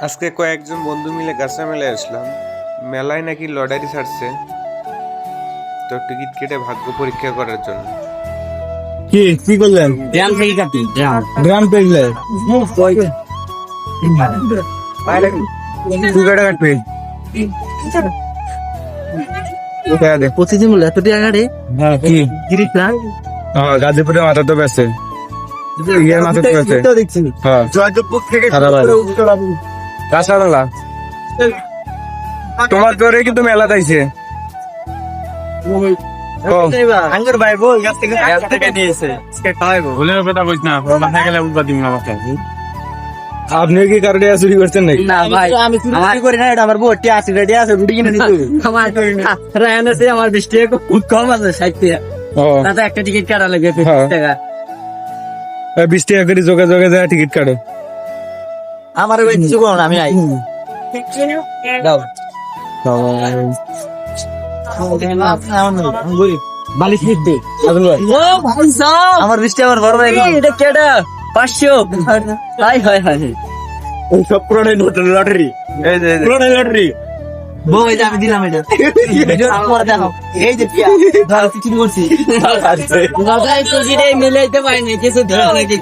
আজকে কয়েকজন বন্ধু মিলে গাছা মেলায় আসলাম। মেলায় নাকি লটারি ছাড়ছে, তো টিকিট কেটে ভাগ্য পরীক্ষা করার জন্য। কি কি করলেন? ড্রাম থেকে কাটি ড্রাম পেলে কাটবে প্রতিদিন বলে এত টাকা রে হ্যাঁ কি গিরিট না গাজীপুরে মাথা তো বেছে ইয়ের মাথা তো বেছে দেখছি হ্যাঁ কাঁচাড়ালা তোমার তোরে কিন্তু মেলা তাইছে আঙ্গুর ভাই বল গাছ থেকে নিয়েছে খাওয়াইবো ভুলের কথা কইস না মাথা গেলে উঠবা দিন না মাথা। আপনি কি কারণে চুরি করছেন নাকি? না ভাই আমি চুরি করি না, এটা আমার বউটি আছে রেডি আছে রুটি কিনে দিতে আমার রায়ান আছে আমার 20 টাকা খুব কম আছে 60 টাকা ও তাতে একটা টিকিট কাটা লাগে 50 টাকা 20 টাকা করে যোগাযোগে যায় টিকিট কাটো। আমার ওই কিছু করো না আমি আই দাও বালিশ নিতে আমার 20 টাকা আমার বড় ভাই এটা কেডা 500 হাই হাই হাই ওই সব পুরোনো লটারি এই যে পুরোনো লটারি বউ এই যে আমি দিলাম এটা আমার দেখো এই যে পিয়া ধর কিছু করছি মিলাইতে পারিনি কিছু ধরে নাকি